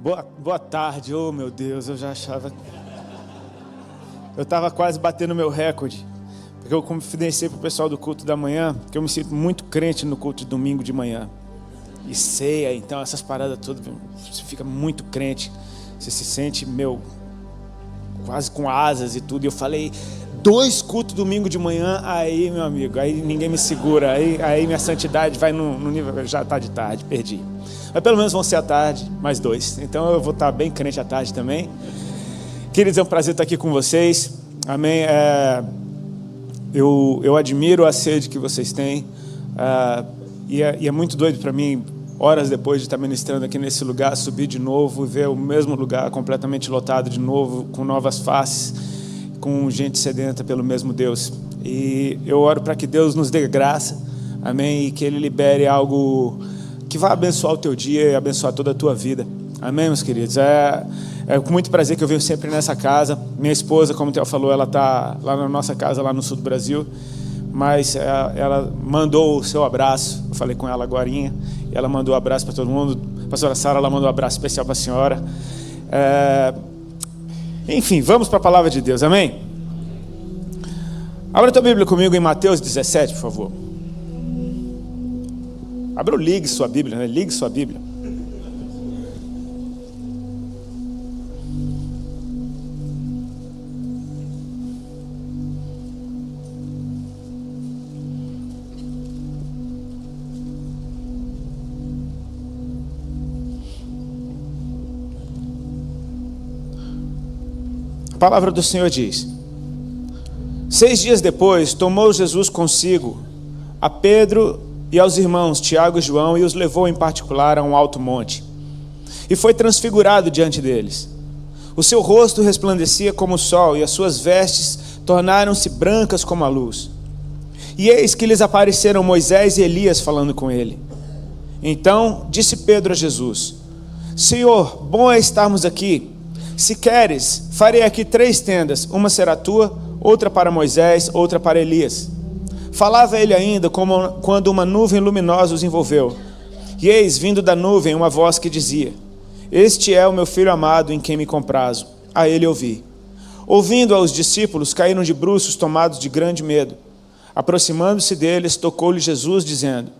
Boa tarde, oh meu Deus, eu já achava... Eu estava quase batendo meu recorde, porque eu confidenciei para o pessoal do culto da manhã, que eu me sinto muito crente no culto de domingo de manhã. E ceia, então essas paradas todas, você fica muito crente, você se sente, quase com asas e tudo. E eu falei, 2 cultos domingo de manhã, aí meu amigo, aí ninguém me segura, aí minha santidade vai no nível, já está de tarde, perdi. Mas pelo menos vão ser à tarde, mais 2. Então eu vou estar bem crente à tarde também. Queridos, é um prazer estar aqui com vocês. Amém. Eu admiro a sede que vocês têm. E é muito doido para mim, horas depois de estar ministrando aqui nesse lugar, subir de novo e ver o mesmo lugar completamente lotado de novo, com novas faces, com gente sedenta pelo mesmo Deus. E eu oro para que Deus nos dê graça, amém, e que Ele libere algo que vai abençoar o teu dia e abençoar toda a tua vida. Amém, meus queridos? É com muito prazer que eu venho sempre nessa casa. Minha esposa, como o Theo falou, ela está lá na nossa casa, lá no sul do Brasil. Mas ela mandou o seu abraço. Eu falei com ela agorinha. E ela mandou um abraço para todo mundo. A pastora Sara, ela mandou um abraço especial para a senhora. Enfim, vamos para a palavra de Deus. Amém? Abra a tua Bíblia comigo em Mateus 17, por favor. Abra ou ligue sua Bíblia, né? Ligue sua Bíblia. A palavra do Senhor diz: 6 dias depois, tomou Jesus consigo a Pedro e aos irmãos Tiago e João e os levou em particular a um alto monte. E foi transfigurado diante deles. O seu rosto resplandecia como o sol e as suas vestes tornaram-se brancas como a luz. E eis que lhes apareceram Moisés e Elias falando com ele. Então disse Pedro a Jesus: Senhor, bom é estarmos aqui. Se queres, farei aqui 3 tendas, uma será tua, outra para Moisés, outra para Elias. Falava ele ainda quando uma nuvem luminosa os envolveu. E eis, vindo da nuvem, uma voz que dizia: Este é o meu filho amado, em quem me comprazo. A ele ouvi. Ouvindo-a os discípulos, caíram de bruços, tomados de grande medo. Aproximando-se deles, tocou-lhe Jesus, dizendo: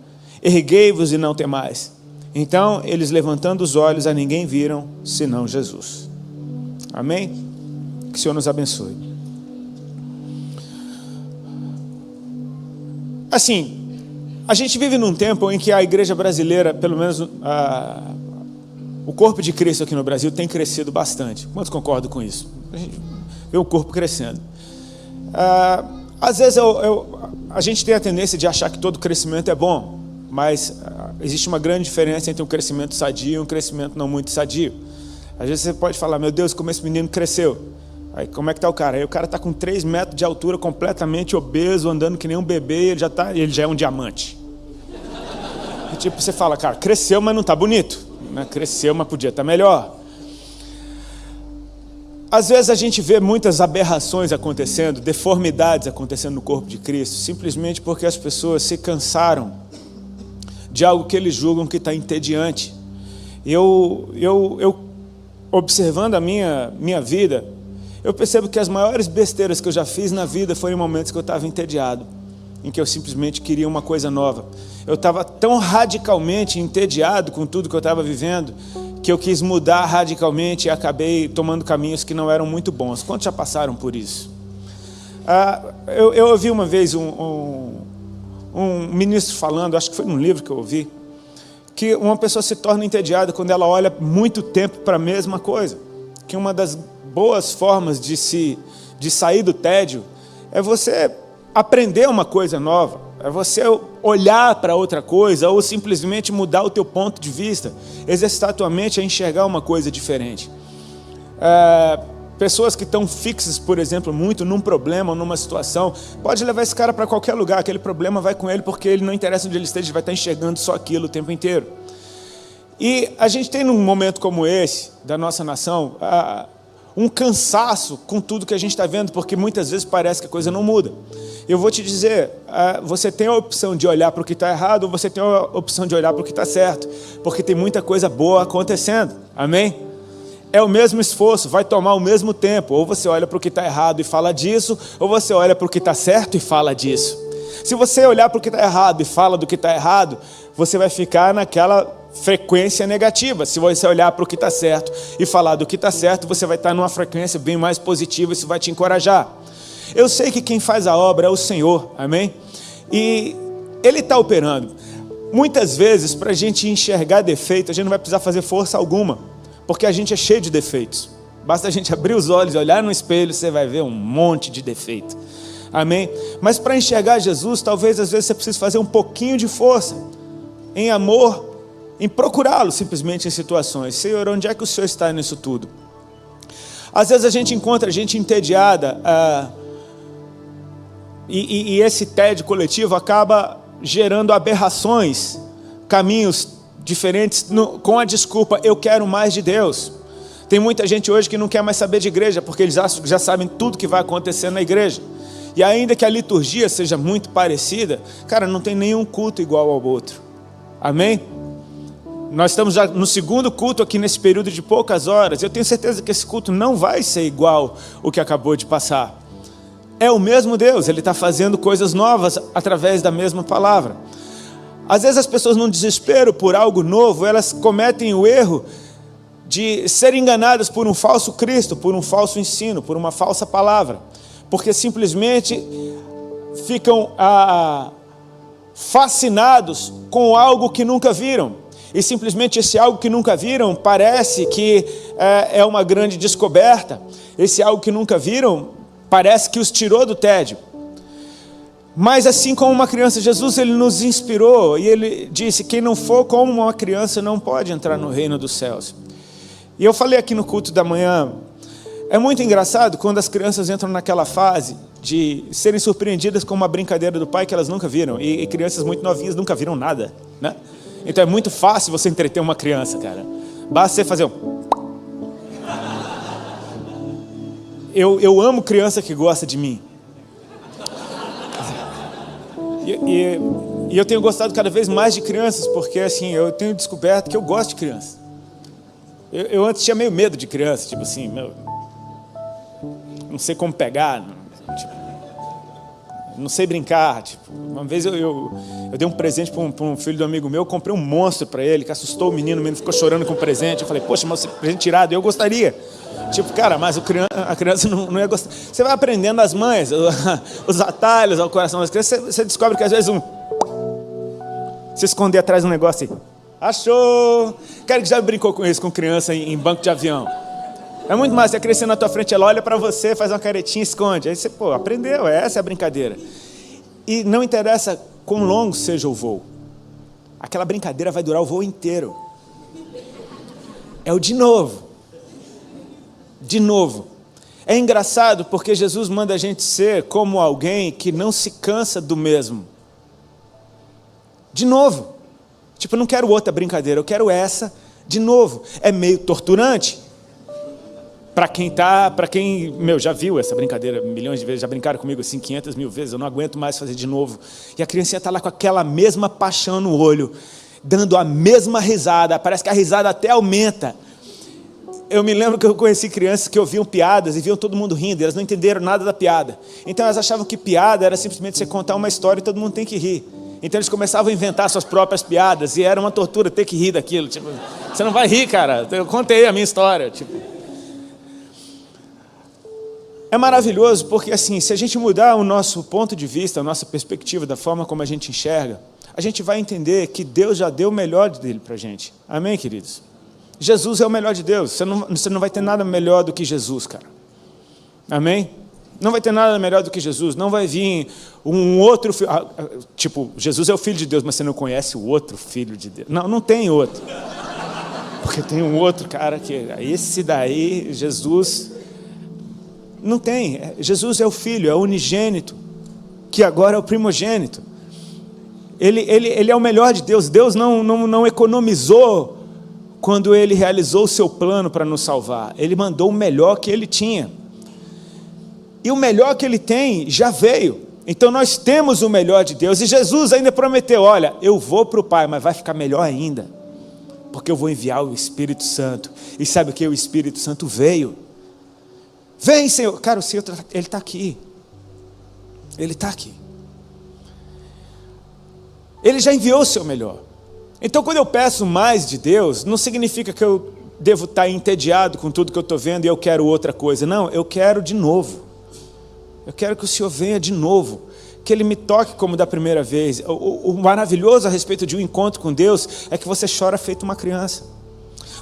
Erguei-vos e não temais. Então, eles levantando os olhos, a ninguém viram, senão Jesus. Amém? Que o Senhor nos abençoe. Assim, a gente vive num tempo em que a igreja brasileira, pelo menos o corpo de Cristo aqui no Brasil, tem crescido bastante. Quantos concordam com isso? A gente vê o corpo crescendo. Às vezes a gente tem a tendência de achar que todo crescimento é bom, mas existe uma grande diferença entre um crescimento sadio e um crescimento não muito sadio. Às vezes você pode falar: meu Deus, como esse menino cresceu. Aí como é que está o cara? Aí o cara está com 3 metros de altura, completamente obeso, andando que nem um bebê, e ele já é um diamante. E tipo, você fala: cara, cresceu, mas não está bonito, né? Cresceu, mas podia estar melhor. Às vezes a gente vê muitas aberrações acontecendo, deformidades acontecendo no corpo de Cristo, simplesmente porque as pessoas se cansaram de algo que eles julgam que está entediante. Eu observando a minha vida, eu percebo que as maiores besteiras que eu já fiz na vida foram em momentos que eu estava entediado, em que eu simplesmente queria uma coisa nova. Eu estava tão radicalmente entediado com tudo que eu estava vivendo, que eu quis mudar radicalmente e acabei tomando caminhos que não eram muito bons. Quantos já passaram por isso? Eu ouvi uma vez um ministro falando, acho que foi num livro que eu ouvi, que uma pessoa se torna entediada quando ela olha muito tempo para a mesma coisa. Que uma das boas formas de sair do tédio é você aprender uma coisa nova, é você olhar para outra coisa ou simplesmente mudar o teu ponto de vista, exercitar a tua mente a enxergar uma coisa diferente. Pessoas que estão fixas, por exemplo, muito num problema ou numa situação, pode levar esse cara para qualquer lugar, aquele problema vai com ele porque ele não interessa onde ele esteja, ele vai estar enxergando só aquilo o tempo inteiro. E a gente tem num momento como esse, da nossa nação, um cansaço com tudo que a gente está vendo, porque muitas vezes parece que a coisa não muda. Eu vou te dizer, você tem a opção de olhar para o que está errado, ou você tem a opção de olhar para o que está certo, porque tem muita coisa boa acontecendo, amém? é o mesmo esforço, vai tomar o mesmo tempo. Ou você olha para o que está errado e fala disso, ou você olha para o que está certo e fala disso. Se você olhar para o que está errado e fala do que está errado, você vai ficar naquela frequência negativa. Se você olhar para o que está certo e falar do que está certo, você vai estar numa frequência bem mais positiva, isso vai te encorajar. Eu sei que quem faz a obra é o Senhor, amém? E Ele está operando. Muitas vezes, para a gente enxergar defeito, a gente não vai precisar fazer força alguma, porque a gente é cheio de defeitos. Basta a gente abrir os olhos e olhar no espelho, você vai ver um monte de defeito. Amém? Mas para enxergar Jesus, talvez às vezes você precise fazer um pouquinho de força, em amor, em procurá-lo simplesmente em situações. Senhor, onde é que o Senhor está nisso tudo? Às vezes a gente encontra gente entediada, e esse tédio coletivo acaba gerando aberrações, caminhos diferentes, com a desculpa, eu quero mais de Deus. Tem muita gente hoje que não quer mais saber de igreja, porque eles já sabem tudo que vai acontecer na igreja. E ainda que a liturgia seja muito parecida, cara, não tem nenhum culto igual ao outro. Amém? Nós estamos já no segundo culto aqui nesse período de poucas horas. Eu tenho certeza que esse culto não vai ser igual o que acabou de passar. É o mesmo Deus, Ele está fazendo coisas novas através da mesma palavra. Às vezes as pessoas, num desespero por algo novo, elas cometem o erro de serem enganadas por um falso Cristo, por um falso ensino, por uma falsa palavra. Porque simplesmente ficam fascinados com algo que nunca viram. E simplesmente esse algo que nunca viram parece que é uma grande descoberta. Esse algo que nunca viram parece que os tirou do tédio. Mas assim como uma criança, Jesus Ele nos inspirou e Ele disse, quem não for como uma criança não pode entrar no reino dos céus. E eu falei aqui no culto da manhã, é muito engraçado quando as crianças entram naquela fase de serem surpreendidas com uma brincadeira do pai que elas nunca viram. E crianças muito novinhas nunca viram nada, né? Então é muito fácil você entreter uma criança, cara. Basta você fazer um... Eu amo criança que gosta de mim. E eu tenho gostado cada vez mais de crianças, porque assim, eu tenho descoberto que eu gosto de criança. Eu antes tinha meio medo de criança, tipo assim, não sei como pegar, tipo, não sei brincar. Tipo, uma vez eu dei um presente para um filho do amigo meu, eu comprei um monstro para ele, que assustou o menino ficou chorando com o presente. Eu falei, poxa, mas presente tirado, eu gostaria. Tipo, cara, mas a criança não ia gostar. Você vai aprendendo as mães, os atalhos ao coração das crianças, você descobre que às vezes se esconder atrás de um negócio assim, achou. Cara que já brincou com isso, com criança em banco de avião. É muito mais, você crescendo na tua frente, ela olha para você, faz uma caretinha, esconde. Aí você, aprendeu, essa é a brincadeira. E não interessa quão longo seja o voo. Aquela brincadeira vai durar o voo inteiro. É o de novo. De novo. É engraçado porque Jesus manda a gente ser como alguém que não se cansa do mesmo. De novo. Tipo, eu não quero outra brincadeira, eu quero essa de novo. É meio torturante. Para quem já viu essa brincadeira milhões de vezes, já brincaram comigo assim 500 mil vezes, eu não aguento mais fazer de novo. E a criancinha está lá com aquela mesma paixão no olho, dando a mesma risada, parece que a risada até aumenta. Eu me lembro que eu conheci crianças que ouviam piadas e viam todo mundo rindo, e elas não entenderam nada da piada. Então elas achavam que piada era simplesmente você contar uma história e todo mundo tem que rir. Então eles começavam a inventar suas próprias piadas, e era uma tortura ter que rir daquilo. Tipo, você não vai rir, cara, eu contei a minha história. Tipo. É maravilhoso porque assim, se a gente mudar o nosso ponto de vista, a nossa perspectiva, da forma como a gente enxerga, a gente vai entender que Deus já deu o melhor dele para a gente. Amém, queridos? Jesus é o melhor de Deus. Você não vai ter nada melhor do que Jesus, cara. Amém? Não vai ter nada melhor do que Jesus. Não vai vir um outro filho. Tipo, Jesus é o Filho de Deus, mas você não conhece o outro Filho de Deus. Não tem outro. Porque tem um outro cara que... Esse daí, Jesus... Não tem. Jesus é o Filho, é o unigênito, que agora é o primogênito. Ele é o melhor de Deus. Deus não economizou quando Ele realizou o seu plano para nos salvar. Ele mandou o melhor que Ele tinha. E o melhor que Ele tem já veio. Então nós temos o melhor de Deus. E Jesus ainda prometeu, olha, eu vou para o Pai, mas vai ficar melhor ainda. porque eu vou enviar o Espírito Santo. E sabe o que? O Espírito Santo veio. Vem, Senhor. Cara, o Senhor, Ele está aqui. Ele está aqui. Ele já enviou o seu melhor. Então, quando eu peço mais de Deus, não significa que eu devo estar entediado com tudo que eu estou vendo e eu quero outra coisa. Não, eu quero de novo. Eu quero que o Senhor venha de novo. Que Ele me toque como da primeira vez. O maravilhoso a respeito de um encontro com Deus é que você chora feito uma criança.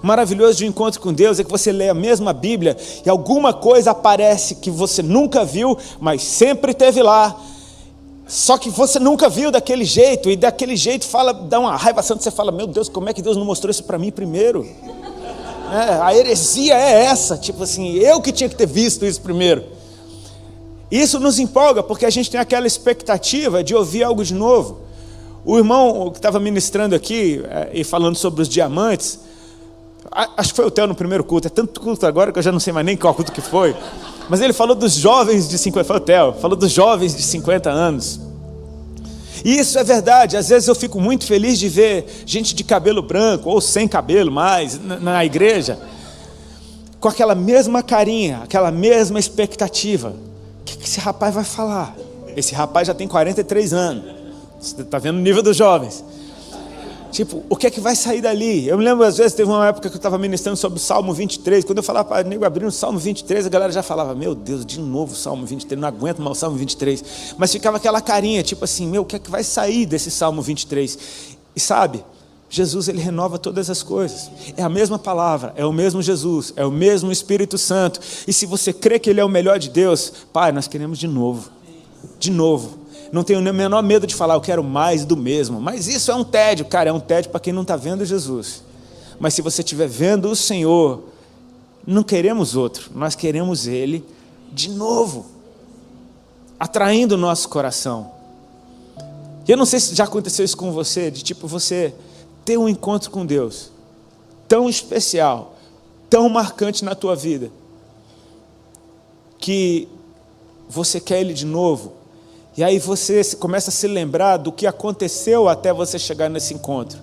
O maravilhoso de um encontro com Deus é que você lê a mesma Bíblia e alguma coisa aparece que você nunca viu, mas sempre teve lá. Só que você nunca viu daquele jeito, e daquele jeito dá uma raiva santa, você fala, meu Deus, como é que Deus não mostrou isso para mim primeiro? A heresia é essa, tipo assim, eu que tinha que ter visto isso primeiro. Isso nos empolga, porque a gente tem aquela expectativa de ouvir algo de novo. O irmão que estava ministrando aqui, e falando sobre os diamantes, acho que foi o Theo no primeiro culto, é tanto culto agora que eu já não sei mais nem qual culto que foi, mas ele falou dos jovens de 50, foi o Theo, falou dos jovens de 50 anos, e isso é verdade. Às vezes eu fico muito feliz de ver gente de cabelo branco, ou sem cabelo mais, na igreja, com aquela mesma carinha, aquela mesma expectativa. O que esse rapaz vai falar? Esse rapaz já tem 43 anos, você está vendo o nível dos jovens. Tipo, o que é que vai sair dali? Eu me lembro, às vezes, teve uma época que eu estava ministrando sobre o Salmo 23. Quando eu falava para o nego abrir o Salmo 23, a galera já falava, meu Deus, de novo o Salmo 23, não aguento mais o Salmo 23. Mas ficava aquela carinha, tipo assim, meu, o que é que vai sair desse Salmo 23? E sabe, Jesus, Ele renova todas as coisas. É a mesma palavra, é o mesmo Jesus, é o mesmo Espírito Santo. E se você crê que Ele é o melhor de Deus, Pai, nós queremos de novo. De novo. Não tenho nem o menor medo de falar, eu quero mais do mesmo. Mas isso é um tédio, cara, é um tédio para quem não está vendo Jesus. Mas se você estiver vendo o Senhor, não queremos outro, nós queremos Ele de novo, atraindo o nosso coração. E eu não sei se já aconteceu isso com você, de tipo você ter um encontro com Deus, tão especial, tão marcante na tua vida, que você quer Ele de novo. E aí você começa a se lembrar do que aconteceu até você chegar nesse encontro.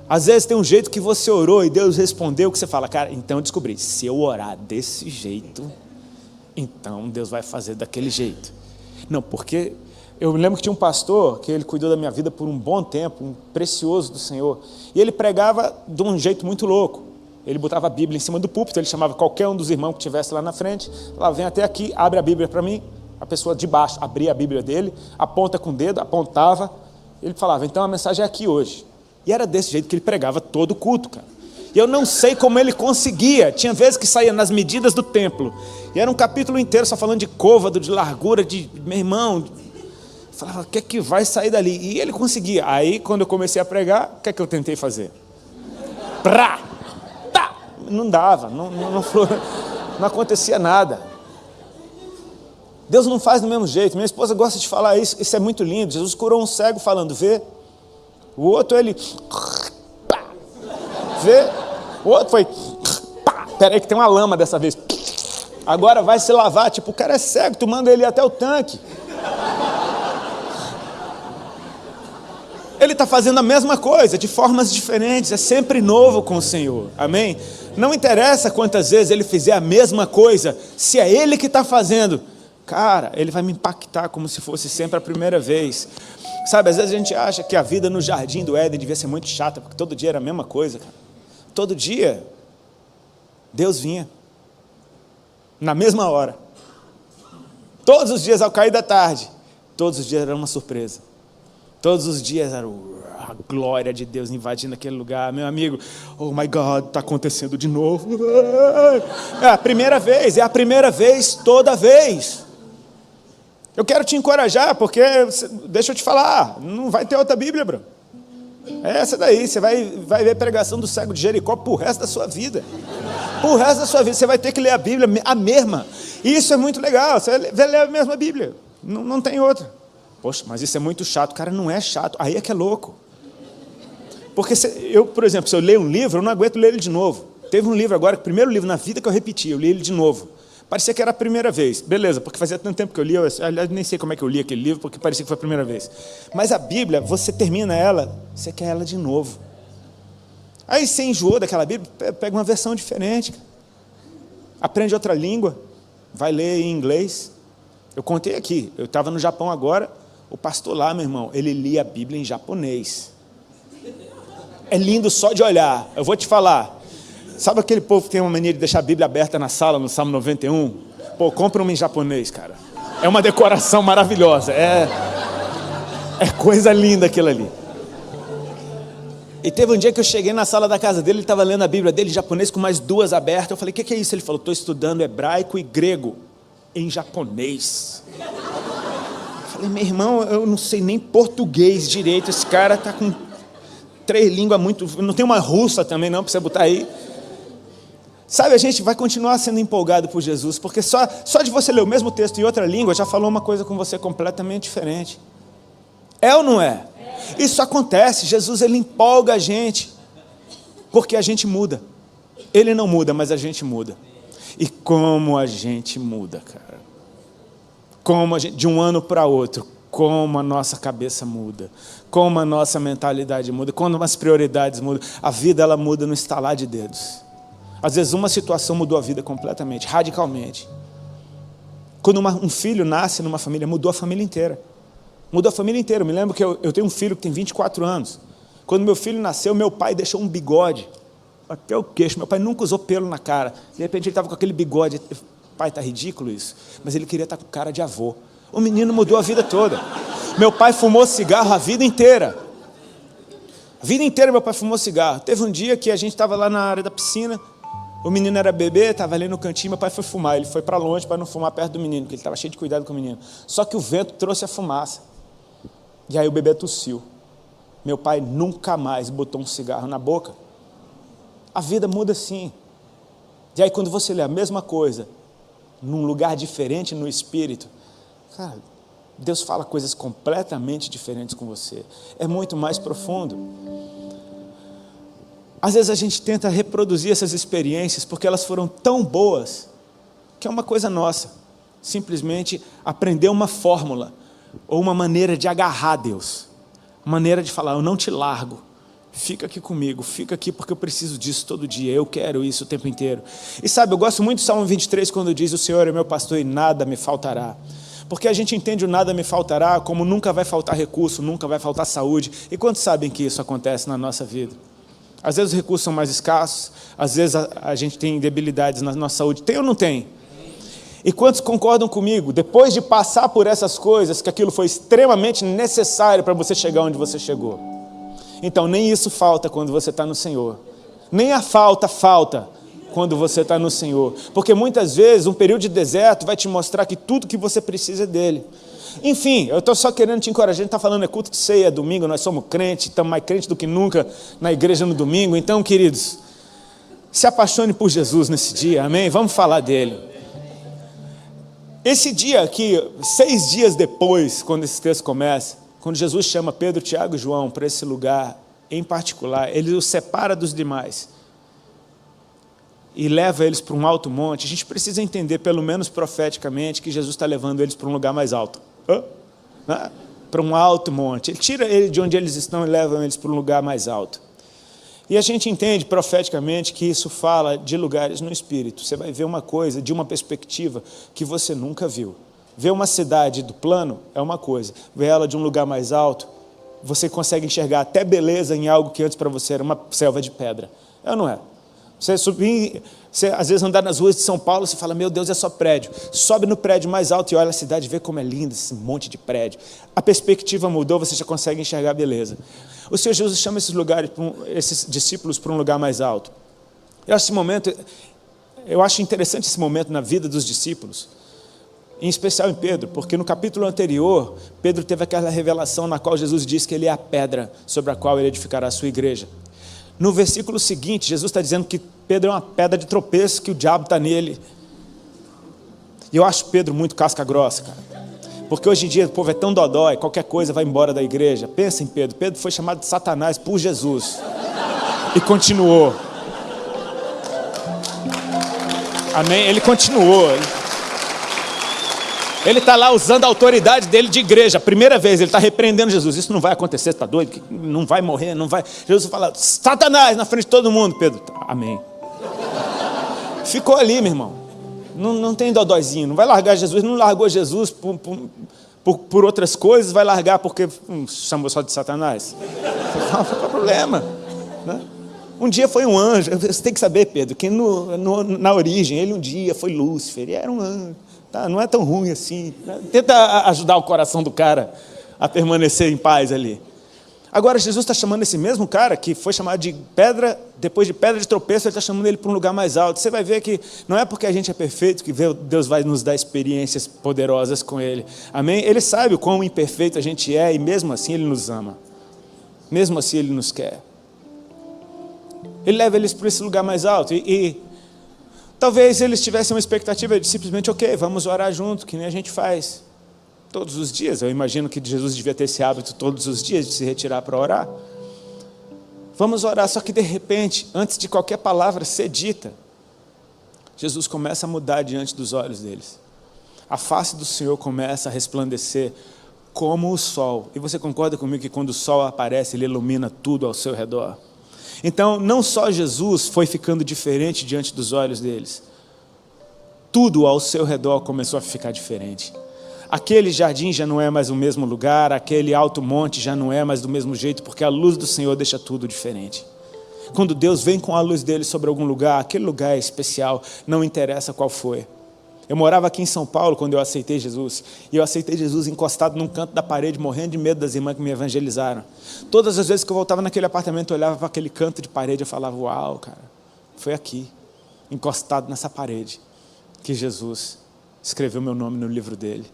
Às vezes tem um jeito que você orou e Deus respondeu, que você fala, cara, então eu descobri, se eu orar desse jeito, então Deus vai fazer daquele jeito. Não, porque eu me lembro que tinha um pastor, que ele cuidou da minha vida por um bom tempo, um precioso do Senhor, e ele pregava de um jeito muito louco. Ele botava a Bíblia em cima do púlpito, ele chamava qualquer um dos irmãos que estivesse lá na frente, falava, vem até aqui, abre a Bíblia para mim. A pessoa de baixo abria a Bíblia dele, aponta com o dedo, apontava, ele falava, então a mensagem é aqui hoje. E era desse jeito que ele pregava todo o culto, cara. E eu não sei como ele conseguia, tinha vezes que saía nas medidas do templo, e era um capítulo inteiro só falando de côvado, de largura, de meu irmão. Eu falava, o que é que vai sair dali? E ele conseguia. Aí, quando eu comecei a pregar, o que é que eu tentei fazer? Tá! Não dava, não acontecia nada. Deus não faz do mesmo jeito. Minha esposa gosta de falar isso, isso é muito lindo. Jesus curou um cego falando, vê. O outro, ele... vê. O outro foi... peraí que tem uma lama dessa vez. Agora vai se lavar. Tipo, o cara é cego, tu manda ele ir até o tanque. Ele está fazendo a mesma coisa, de formas diferentes. É sempre novo com o Senhor. Amém? Não interessa quantas vezes Ele fizer a mesma coisa. Se é Ele que está fazendo... cara, Ele vai me impactar como se fosse sempre a primeira vez. Sabe, às vezes a gente acha que a vida no jardim do Éden devia ser muito chata, porque todo dia era a mesma coisa, cara. Todo dia, Deus vinha, na mesma hora. Todos os dias ao cair da tarde, todos os dias era uma surpresa. Todos os dias era a glória de Deus invadindo aquele lugar. Meu amigo, oh my God, está acontecendo de novo. É a primeira vez toda vez. Eu quero te encorajar, porque, deixa eu te falar, não vai ter outra Bíblia, bro. É essa daí, você vai ver pregação do cego de Jericó pro resto da sua vida. Pro resto da sua vida, você vai ter que ler a Bíblia, a mesma. E isso é muito legal, você vai ler a mesma Bíblia, não tem outra. Poxa, mas isso é muito chato. Cara, não é chato, aí é que é louco. Porque eu, por exemplo, se eu leio um livro, eu não aguento ler ele de novo. Teve um livro agora, o primeiro livro na vida que eu repeti, eu li ele de novo. Parecia que era a primeira vez. Beleza, porque fazia tanto tempo que eu li, aliás, nem sei como é que eu li aquele livro, porque parecia que foi a primeira vez. Mas a Bíblia, você termina ela, você quer ela de novo. Aí você enjoou daquela Bíblia, pega uma versão diferente. Aprende outra língua, vai ler em inglês. Eu contei aqui, eu estava no Japão agora, o pastor lá, meu irmão, ele lia a Bíblia em japonês. É lindo só de olhar. Eu vou te falar. Sabe aquele povo que tem uma mania de deixar a Bíblia aberta na sala, no Salmo 91? Pô, compra uma em japonês, cara. É uma decoração maravilhosa. É coisa linda aquilo ali. E teve um dia que eu cheguei na sala da casa dele, ele estava lendo a Bíblia dele em japonês com mais duas abertas. Eu falei, o que é isso? Ele falou, estou estudando hebraico e grego em japonês. Eu falei, meu irmão, eu não sei nem português direito. Esse cara está com 3 línguas muito... Não tem uma russa também não, para você botar aí. Sabe, a gente vai continuar sendo empolgado por Jesus, porque só de você ler o mesmo texto em outra língua, já falou uma coisa com você completamente diferente. É ou não é? Isso acontece, Jesus ele empolga a gente, porque a gente muda. Ele não muda, mas a gente muda. E como a gente muda, cara. Como a gente, de um ano para outro, como a nossa cabeça muda, como a nossa mentalidade muda, como as prioridades mudam. A vida ela muda no estalar de dedos. Às vezes uma situação mudou a vida completamente, radicalmente. Quando um filho nasce numa família, mudou a família inteira. Mudou a família inteira. Eu me lembro que eu tenho um filho que tem 24 anos. Quando meu filho nasceu, meu pai deixou um bigode até o queixo. Meu pai nunca usou pelo na cara. De repente ele estava com aquele bigode. Pai, está ridículo isso. Mas ele queria estar com cara de avô. O menino mudou a vida toda. Meu pai fumou cigarro a vida inteira. A vida inteira meu pai fumou cigarro. Teve um dia que a gente estava lá na área da piscina. O menino era bebê, estava ali no cantinho, meu pai foi fumar. Ele foi para longe para não fumar perto do menino, porque ele estava cheio de cuidado com o menino. Só que o vento trouxe a fumaça. E aí o bebê tossiu. Meu pai nunca mais botou um cigarro na boca. A vida muda assim. E aí quando você lê a mesma coisa, num lugar diferente no espírito, cara, Deus fala coisas completamente diferentes com você. É muito mais profundo. Às vezes a gente tenta reproduzir essas experiências porque elas foram tão boas que é uma coisa nossa. Simplesmente aprender uma fórmula ou uma maneira de agarrar Deus. Uma maneira de falar, eu não te largo. Fica aqui comigo, fica aqui porque eu preciso disso todo dia. Eu quero isso o tempo inteiro. E sabe, eu gosto muito do Salmo 23 quando diz, o Senhor é meu pastor e nada me faltará. Porque a gente entende o nada me faltará como nunca vai faltar recurso, nunca vai faltar saúde. E quantos sabem que isso acontece na nossa vida? Às vezes os recursos são mais escassos, às vezes a gente tem debilidades na nossa saúde. Tem ou não tem? E quantos concordam comigo? Depois de passar por essas coisas, que aquilo foi extremamente necessário para você chegar onde você chegou. Então, nem isso falta quando você está no Senhor. Nem a falta quando você está no Senhor. Porque muitas vezes um período de deserto vai te mostrar que tudo que você precisa é dEle. Enfim, eu estou só querendo te encorajar. A gente está falando, é culto de ceia, domingo, nós somos crentes, estamos mais crentes do que nunca na igreja no domingo. Então, queridos, se apaixone por Jesus nesse dia, amém? Vamos falar dele. Esse dia aqui, 6 dias depois, quando esse texto começa, quando Jesus chama Pedro, Tiago e João para esse lugar em particular, ele os separa dos demais e leva eles para um alto monte. A gente precisa entender, pelo menos profeticamente, que Jesus está levando eles para um lugar mais alto. Para um alto monte. Ele tira eles de onde eles estão e leva eles para um lugar mais alto. E a gente entende profeticamente que isso fala de lugares no Espírito. Você vai ver uma coisa de uma perspectiva que você nunca viu. Ver uma cidade do plano é uma coisa. Ver ela de um lugar mais alto, você consegue enxergar até beleza em algo que antes para você era uma selva de pedra. É ou não é? Você subir, você às vezes andar nas ruas de São Paulo, você fala, meu Deus, é só prédio. Sobe no prédio mais alto e olha a cidade, vê como é linda esse monte de prédio. A perspectiva mudou, você já consegue enxergar a beleza. O Senhor Jesus chama esses lugares, esses discípulos para um lugar mais alto. Eu acho interessante esse momento na vida dos discípulos, em especial em Pedro, porque no capítulo anterior, Pedro teve aquela revelação na qual Jesus disse que ele é a pedra sobre a qual ele edificará a sua igreja. No versículo seguinte, Jesus está dizendo que Pedro é uma pedra de tropeço, que o diabo está nele. E eu acho Pedro muito casca grossa, cara. Porque hoje em dia o povo é tão dodói, qualquer coisa vai embora da igreja. Pensa em Pedro. Pedro foi chamado de Satanás por Jesus. E continuou. Amém? Ele continuou. Ele está lá usando a autoridade dele de igreja. Primeira vez, ele está repreendendo Jesus. Isso não vai acontecer, está doido? Não vai morrer, não vai. Jesus fala, Satanás, na frente de todo mundo. Pedro, amém. Ficou ali, meu irmão. Não tem dodóizinho. Não vai largar Jesus. Não largou Jesus por outras coisas. Vai largar porque chamou só de Satanás. Não tem problema, né? Um dia foi um anjo. Você tem que saber, Pedro, que na origem, ele um dia foi Lúcifer. Ele era um anjo. Tá, não é tão ruim assim. Tenta ajudar o coração do cara a permanecer em paz ali. Agora Jesus está chamando esse mesmo cara que foi chamado de pedra, depois de pedra de tropeço, ele está chamando ele para um lugar mais alto. Você vai ver que não é porque a gente é perfeito que Deus vai nos dar experiências poderosas com ele. Amém? Ele sabe o quão imperfeito a gente é e mesmo assim ele nos ama. Mesmo assim ele nos quer. Ele leva eles para esse lugar mais alto e talvez eles tivessem uma expectativa de simplesmente, ok, vamos orar junto, que nem a gente faz todos os dias. Eu imagino que Jesus devia ter esse hábito todos os dias de se retirar para orar. Vamos orar, só que de repente, antes de qualquer palavra ser dita, Jesus começa a mudar diante dos olhos deles. A face do Senhor começa a resplandecer como o sol. E você concorda comigo que quando o sol aparece, ele ilumina tudo ao seu redor? Então, não só Jesus foi ficando diferente diante dos olhos deles, tudo ao seu redor começou a ficar diferente. Aquele jardim já não é mais o mesmo lugar, aquele alto monte já não é mais do mesmo jeito, porque a luz do Senhor deixa tudo diferente. Quando Deus vem com a luz dele sobre algum lugar, aquele lugar é especial, não interessa qual foi. Eu morava aqui em São Paulo quando eu aceitei Jesus. E eu aceitei Jesus encostado num canto da parede, morrendo de medo das irmãs que me evangelizaram. Todas as vezes que eu voltava naquele apartamento, eu olhava para aquele canto de parede, eu falava, uau, cara, foi aqui, encostado nessa parede, que Jesus escreveu meu nome no livro dele.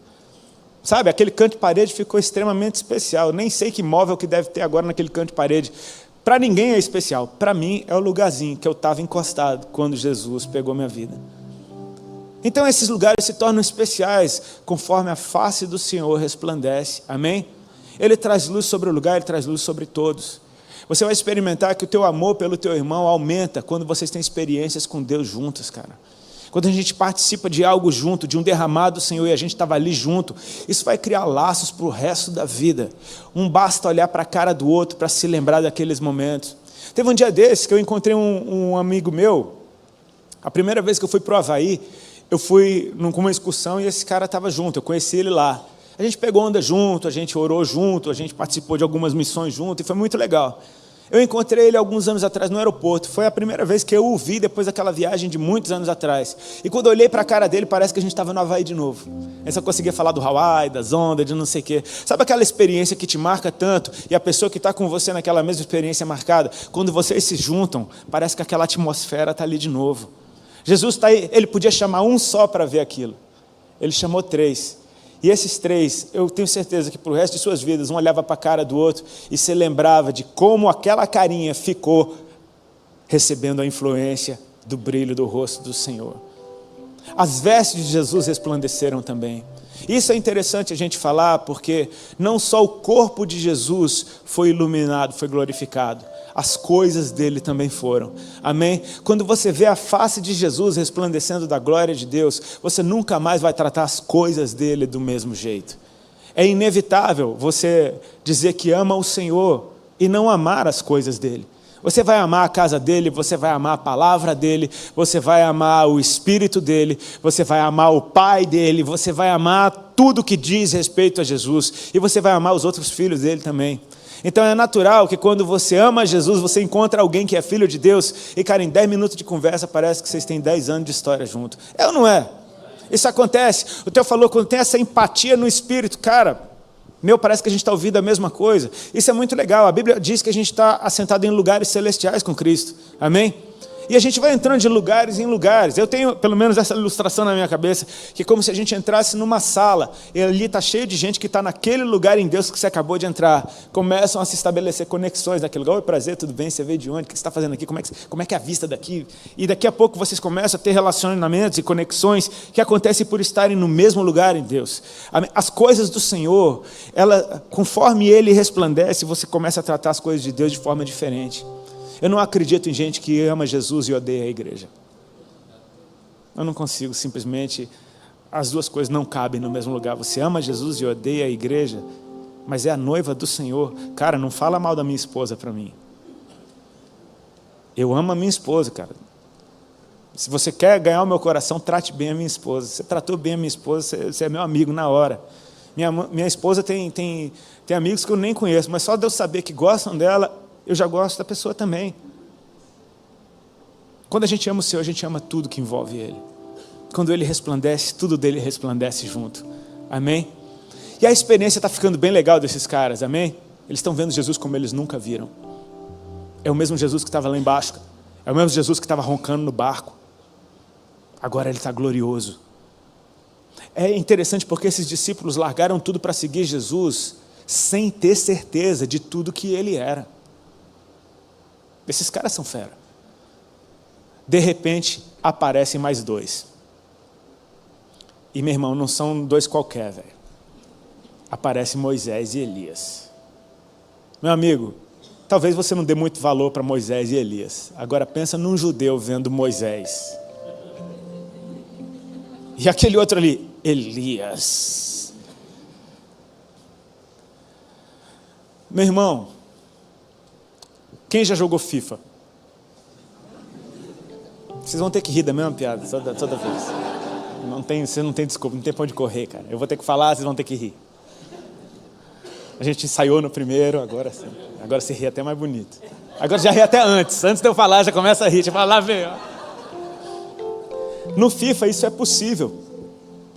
Sabe, aquele canto de parede ficou extremamente especial. Eu nem sei que móvel que deve ter agora naquele canto de parede. Para ninguém é especial. Para mim é o lugarzinho que eu estava encostado quando Jesus pegou minha vida. Então esses lugares se tornam especiais conforme a face do Senhor resplandece. Amém? Ele traz luz sobre o lugar, ele traz luz sobre todos. Você vai experimentar que o teu amor pelo teu irmão aumenta quando vocês têm experiências com Deus juntos, cara. Quando a gente participa de algo junto, de um derramado do Senhor, e a gente estava ali junto, isso vai criar laços para o resto da vida. Um basta olhar para a cara do outro para se lembrar daqueles momentos. Teve um dia desses que eu encontrei um amigo meu. A primeira vez que eu fui para o Havaí, eu fui com uma excursão e esse cara estava junto, eu conheci ele lá. A gente pegou onda junto, a gente orou junto, a gente participou de algumas missões junto e foi muito legal. Eu encontrei ele alguns anos atrás no aeroporto. Foi a primeira vez que eu o vi depois daquela viagem de muitos anos atrás. E quando eu olhei para a cara dele, parece que a gente estava no Havaí de novo. Eu só conseguia falar do Hawaii, das ondas, de não sei o quê. Sabe aquela experiência que te marca tanto e a pessoa que está com você naquela mesma experiência marcada? Quando vocês se juntam, parece que aquela atmosfera está ali de novo. Jesus está aí, ele podia chamar um só para ver aquilo. Ele chamou 3. E esses 3, eu tenho certeza que para o resto de suas vidas, um olhava para a cara do outro e se lembrava de como aquela carinha ficou recebendo a influência do brilho do rosto do Senhor. As vestes de Jesus resplandeceram também. Isso é interessante a gente falar porque não só o corpo de Jesus foi iluminado, foi glorificado, as coisas dele também foram. Amém? Quando você vê a face de Jesus resplandecendo da glória de Deus, você nunca mais vai tratar as coisas dele do mesmo jeito. É inevitável você dizer que ama o Senhor e não amar as coisas dele. Você vai amar a casa dele, você vai amar a palavra dele, você vai amar o Espírito dele, você vai amar o Pai dele, você vai amar tudo que diz respeito a Jesus e você vai amar os outros filhos dele também. Então é natural que quando você ama Jesus, você encontra alguém que é filho de Deus e, cara, em 10 minutos de conversa parece que vocês têm 10 anos de história junto. É ou não é? Isso acontece. O Teu falou, quando tem essa empatia no Espírito, cara, parece que a gente está ouvindo a mesma coisa. Isso é muito legal. A Bíblia diz que a gente está assentado em lugares celestiais com Cristo. Amém? E a gente vai entrando de lugares em lugares. Eu tenho, pelo menos, essa ilustração na minha cabeça, que é como se a gente entrasse numa sala, e ali está cheio de gente que está naquele lugar em Deus que você acabou de entrar. Começam a se estabelecer conexões naquele lugar. Oi, prazer, tudo bem? Você veio de onde? O que você está fazendo aqui? Como é que é a vista daqui? E daqui a pouco vocês começam a ter relacionamentos e conexões que acontecem por estarem no mesmo lugar em Deus. As coisas do Senhor, conforme Ele resplandece, você começa a tratar as coisas de Deus de forma diferente. Eu não acredito em gente que ama Jesus e odeia a igreja. Eu não consigo simplesmente As duas coisas não cabem no mesmo lugar. Você ama Jesus e odeia a igreja, mas é a noiva do Senhor. Cara, não fala mal da minha esposa para mim. Eu amo a minha esposa, cara. Se você quer ganhar o meu coração, trate bem a minha esposa. Você tratou bem a minha esposa, você é meu amigo na hora. Minha esposa tem amigos que eu nem conheço, mas só de eu saber que gostam dela, eu já gosto da pessoa também. Quando a gente ama o Senhor, a gente ama tudo que envolve Ele. Quando Ele resplandece, tudo dele resplandece junto. Amém? E a experiência está ficando bem legal desses caras, amém? Eles estão vendo Jesus como eles nunca viram. É o mesmo Jesus que estava lá embaixo. É o mesmo Jesus que estava roncando no barco. Agora Ele está glorioso. É interessante porque esses discípulos largaram tudo para seguir Jesus sem ter certeza de tudo que Ele era. Esses caras são fera. De repente, aparecem mais dois. E, meu irmão, não são dois qualquer, velho. Aparecem Moisés e Elias. Meu amigo, talvez você não dê muito valor para Moisés e Elias. Agora pensa num judeu vendo Moisés. E aquele outro ali, Elias. Meu irmão, quem já jogou FIFA? Vocês vão ter que rir da mesma piada toda vez. Você não tem desculpa, não tem pra onde correr, cara. Eu vou ter que falar, vocês vão ter que rir. A gente ensaiou no primeiro, agora sim. Agora se ri até mais bonito. Agora já ri até antes. Antes de eu falar, já começa a rir. Tipo, lá vem, ó. No FIFA isso é possível.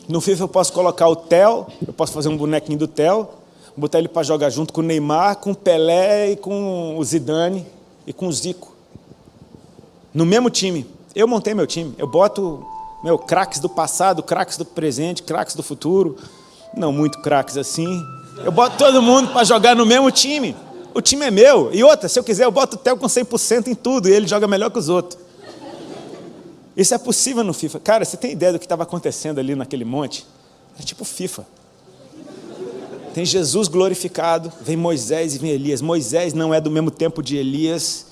No FIFA eu posso colocar o Theo, eu posso fazer um bonequinho do Theo, botar ele para jogar junto com o Neymar, com o Pelé e com o Zidane e com o Zico. No mesmo time. Eu montei meu time. Eu boto craques do passado, craques do presente, craques do futuro. Não muito craques assim. Eu boto todo mundo para jogar no mesmo time. O time é meu. E outra, se eu quiser, eu boto o Theo com 100% em tudo e ele joga melhor que os outros. Isso é possível no FIFA. Cara, você tem ideia do que estava acontecendo ali naquele monte? É tipo FIFA. Tem Jesus glorificado, vem Moisés e vem Elias. Moisés não é do mesmo tempo de Elias.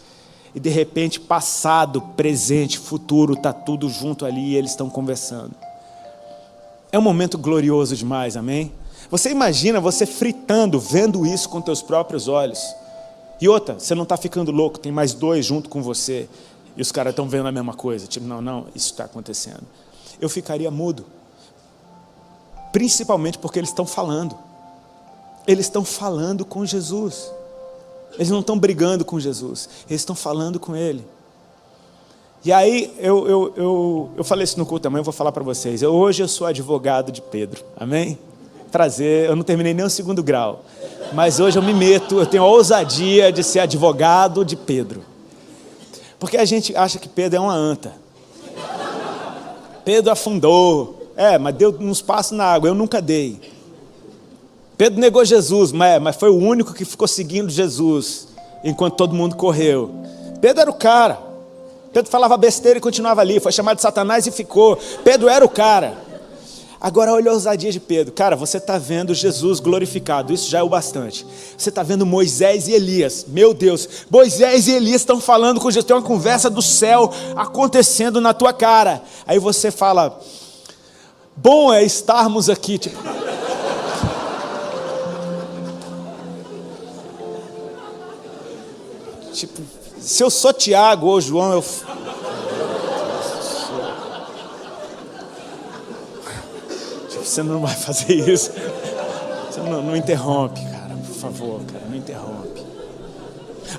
E de repente, passado, presente, futuro, está tudo junto ali e eles estão conversando. É um momento glorioso demais, amém? Você imagina você fritando, vendo isso com teus próprios olhos. E outra, você não está ficando louco, tem mais dois junto com você. E os caras estão vendo a mesma coisa. Tipo, não, isso está acontecendo. Eu ficaria mudo. Principalmente porque eles estão falando. Eles estão falando com Jesus. Eles não estão brigando com Jesus. Eles estão falando com Ele. E aí, eu falei isso no culto também, eu vou falar para vocês. Hoje eu sou advogado de Pedro. Amém? Prazer, eu não terminei nem o 2º grau. Mas hoje eu me meto, eu tenho a ousadia de ser advogado de Pedro. Porque a gente acha que Pedro é uma anta. Pedro afundou. Mas deu uns passos na água, eu nunca dei. Pedro negou Jesus, mas foi o único que ficou seguindo Jesus, enquanto todo mundo correu. Pedro era o cara. Pedro falava besteira e continuava ali, foi chamado de Satanás e ficou. Pedro era o cara. Agora olha a ousadia de Pedro. Cara, você está vendo Jesus glorificado, isso já é o bastante. Você está vendo Moisés e Elias. Meu Deus, Moisés e Elias estão falando com Jesus. Tem uma conversa do céu acontecendo na tua cara. Aí você fala, bom é estarmos aqui. Tipo, se eu sou Tiago ou João, eu... Você não vai fazer isso. Você não interrompe, cara. Por favor, cara, não interrompe.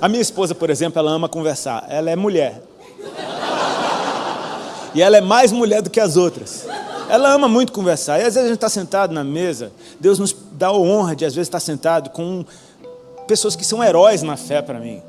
A minha esposa, por exemplo, ela ama conversar. Ela é mulher. E ela é mais mulher do que as outras. Ela ama muito conversar. E às vezes a gente está sentado na mesa, Deus nos dá a honra de às vezes estar sentado com pessoas que são heróis na fé para mim.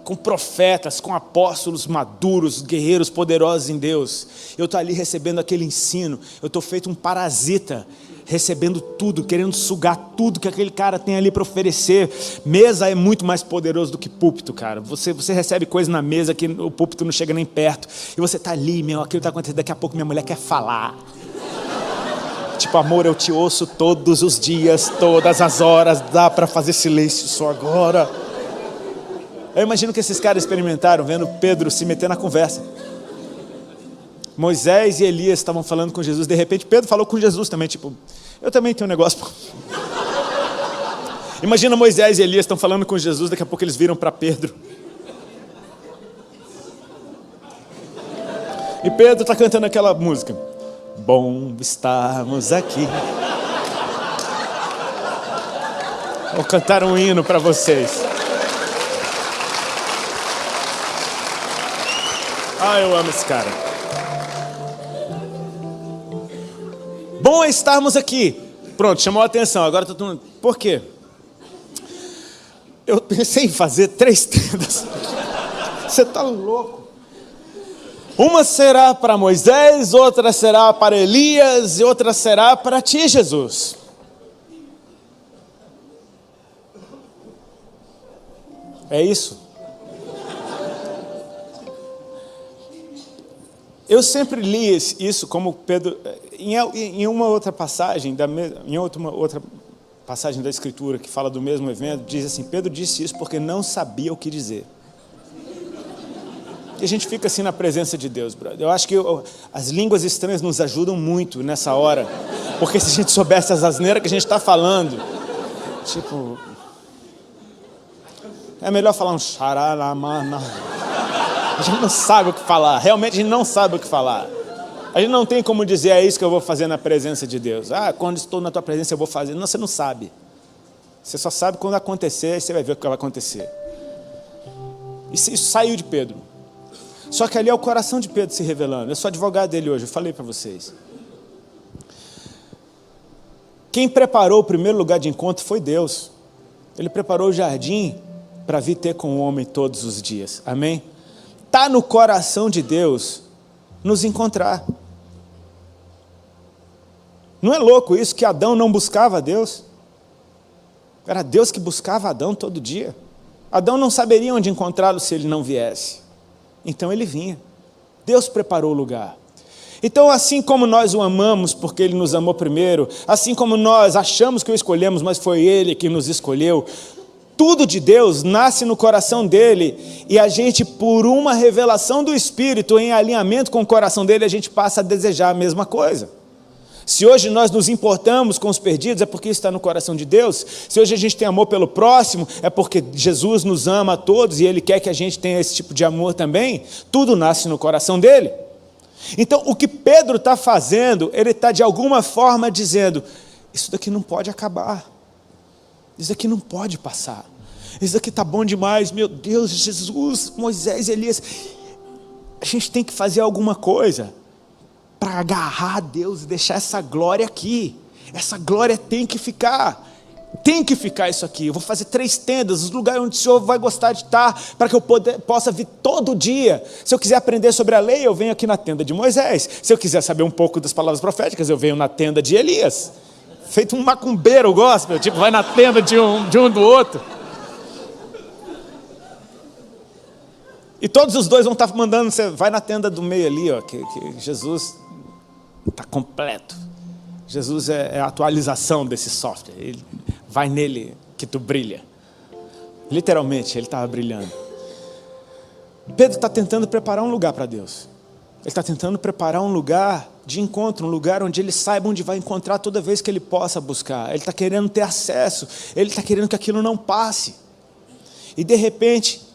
Com profetas, com apóstolos maduros, guerreiros poderosos em Deus. Eu estou ali recebendo aquele ensino. Eu estou feito um parasita, recebendo tudo, querendo sugar tudo que aquele cara tem ali para oferecer. Mesa é muito mais poderoso do que púlpito, cara. Você recebe coisa na mesa que o púlpito não chega nem perto. E você está ali, aquilo está acontecendo. Daqui a pouco minha mulher quer falar. Tipo, amor, eu te ouço todos os dias, todas as horas. Dá para fazer silêncio só agora. Eu imagino que esses caras experimentaram vendo Pedro se meter na conversa. Moisés e Elias estavam falando com Jesus. De repente, Pedro falou com Jesus também, tipo, eu também tenho um negócio. Imagina Moisés e Elias estão falando com Jesus, daqui a pouco eles viram para Pedro. E Pedro está cantando aquela música. Bom estarmos aqui. Vou cantar um hino para vocês. Ah, eu amo esse cara. Bom é estarmos aqui. Pronto, chamou a atenção. Agora todo mundo... Por quê? Eu pensei em fazer 3 tendas. Você está louco? Uma será para Moisés, outra será para Elias e outra será para ti, Jesus. É isso. Eu sempre li isso como Pedro, em uma outra passagem, em outra passagem da Escritura que fala do mesmo evento, diz assim, Pedro disse isso porque não sabia o que dizer. E a gente fica assim na presença de Deus, brother. Eu acho que as línguas estranhas nos ajudam muito nessa hora, porque se a gente soubesse as asneiras que a gente está falando, tipo, é melhor falar um xaralamana. A gente não sabe o que falar, realmente a gente não sabe o que falar. A gente não tem como dizer, é isso que eu vou fazer na presença de Deus. Ah, quando estou na tua presença eu vou fazer. Não, você não sabe. Você só sabe quando acontecer, aí você vai ver o que vai acontecer. Isso saiu de Pedro. Só que ali é o coração de Pedro se revelando. Eu sou advogado dele hoje, eu falei para vocês. Quem preparou o primeiro lugar de encontro foi Deus. Ele preparou o jardim para vir ter com o homem todos os dias. Amém? Está no coração de Deus nos encontrar. Não é louco isso que Adão não buscava a Deus? Era Deus que buscava Adão todo dia. Adão não saberia onde encontrá-lo se ele não viesse. Então ele vinha. Deus preparou o lugar. Então, assim como nós o amamos porque ele nos amou primeiro, assim como nós achamos que o escolhemos, mas foi ele que nos escolheu, tudo de Deus nasce no coração dele e a gente, por uma revelação do Espírito, em alinhamento com o coração dele, a gente passa a desejar a mesma coisa. Se hoje nós nos importamos com os perdidos, é porque isso está no coração de Deus. Se hoje a gente tem amor pelo próximo, é porque Jesus nos ama a todos e Ele quer que a gente tenha esse tipo de amor também. Tudo nasce no coração dele. Então, o que Pedro está fazendo, ele está de alguma forma dizendo, isso daqui não pode acabar. Isso daqui não pode passar. Isso daqui está bom demais, meu Deus, Jesus, Moisés, Elias. A gente tem que fazer alguma coisa para agarrar a Deus e deixar essa glória aqui. Essa glória tem que ficar isso aqui. Eu vou fazer 3 tendas, os lugares onde o Senhor vai gostar de estar, para que eu possa vir todo dia. Se eu quiser aprender sobre a lei, eu venho aqui na tenda de Moisés. Se eu quiser saber um pouco das palavras proféticas, eu venho na tenda de Elias. Feito um macumbeiro gospel, tipo, vai na tenda de um do outro. E todos os dois vão estar mandando, você vai na tenda do meio ali, ó, que Jesus está completo. Jesus é a atualização desse software. Ele, vai nele que tu brilha. Literalmente, ele estava brilhando. Pedro está tentando preparar um lugar para Deus. Ele está tentando preparar um lugar de encontro, um lugar onde ele saiba onde vai encontrar toda vez que ele possa buscar. Ele está querendo ter acesso, ele está querendo que aquilo não passe. E de repente,